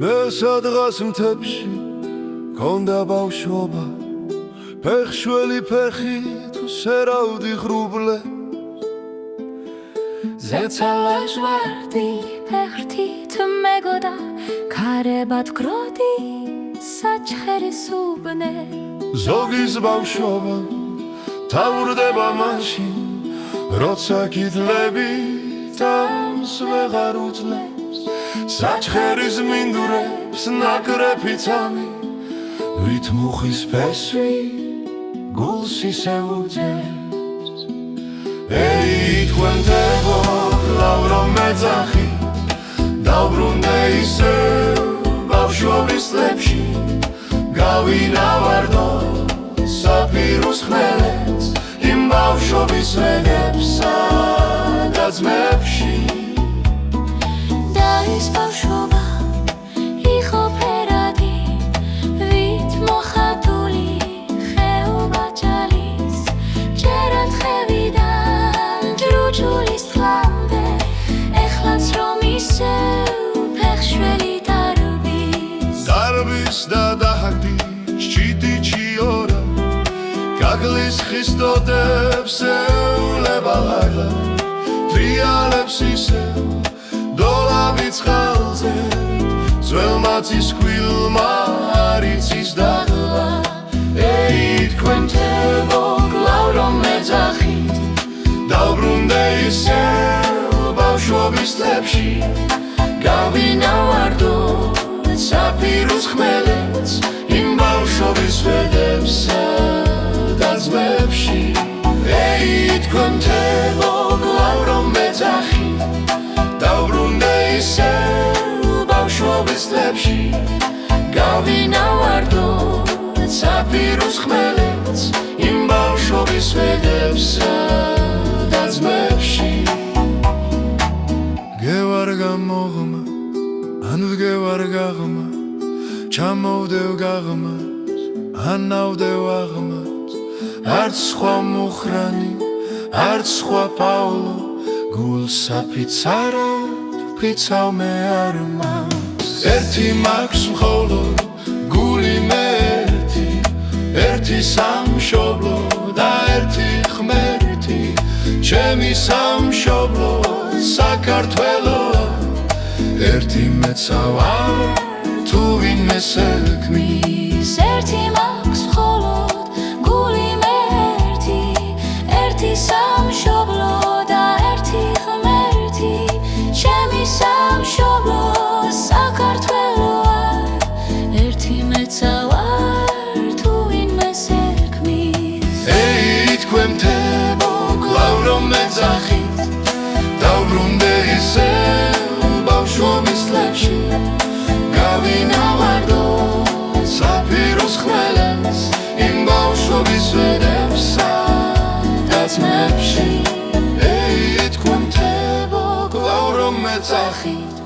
მე სადღაც მთებში გონდა ბავშვობა ფეხშველი ფეხი თუ სერავდი ღრუბლე ზეცალაჟვარდი ფეხრთით მეგოდა ქარებად გროდი საჩხერის უბნე ზოგის ბავშვობა თავრდება მაშინ როცა გიდლები თავს ვეღარ უძლებს საჩხერის მინდვრებს ნაკრეფი ცამი ვით მუხის ფესვი გულს ისე უძებს ეი თქვენ თებო ლავრო მეძახი დავბრუნდე ისევ ბავშვობის წლებში გავინავარდო საფირუს ხმელეთს იმ ბავშვობის ვენებსა და ძმებში და ის ბავშვობა იყო ფერადი ვით მოხატული ხეობა ჭალის ჯერად ხევიდან ჯრუჯულის თლამდე ეხლაც რომ ისევ ფეხშველი დარბის და დაჰაგდი შჩიტი ჩიორა გაგლის ხისტოდებს ევლება ლაგლა ტრიალებს ისევ დოლაბის ხალზე ძველმაცის ხვილმა არიცის დაღლა ეი თქვენ თებო გლავრო მეძახით დავბრუნდე ისევ ბავშვობის წლებში გავინავარდო საფირუს ხმელეთს იმ ბავშვობის ვენებსა და ძმებში ეი თქვენ თებო გლავრო მეძახი დავბრუნდე ისევ ბავშვობის წლებში გავინავარდო საფირუს ხმელეთს იმ ბავშვობის ვენებსა და ძმებში გევარ გამოღმა ან ვგევარ გაღმა ჩამოვდევ გაღმას ან ნავდევ აღმას არც სხვა მუხრანი არც სხვა პაულო გულს აფიცარად ვფიცავ მე არ მას ერთი მაქვს მხოლოდ გული მე ერთი სამშობლო და ერთი ღმერთი ჩემი სამშობლო საქართველოა ერთი მეცა ვარ თუ ვინმე სექმის ერთი მაქვს მხოლოდ გული მე ერთი სამშობლო და ერთი ღმერთი ჩემი სამშობლო საქართველოა ერთი მეცა ვარ თუ ვინმე სექმის ეი თქვენ თებო გლავრო მეძახით დავბრუნდე ისევ ბავშვობის წლებში გავინავარდო საფირუს ხმელეთს იმ ბავშვობის ვენებსა და ძმებში ეი თქვენ თებო გლავრო მეძახით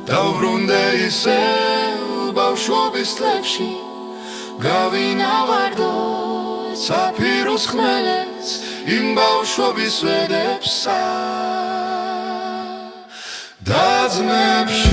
დავბრუნდე ისევ ბავშვობის წლებში გავინავარდო საფირუს ხმელეთს იმ ბავშვობის ვენებსა და ძმებში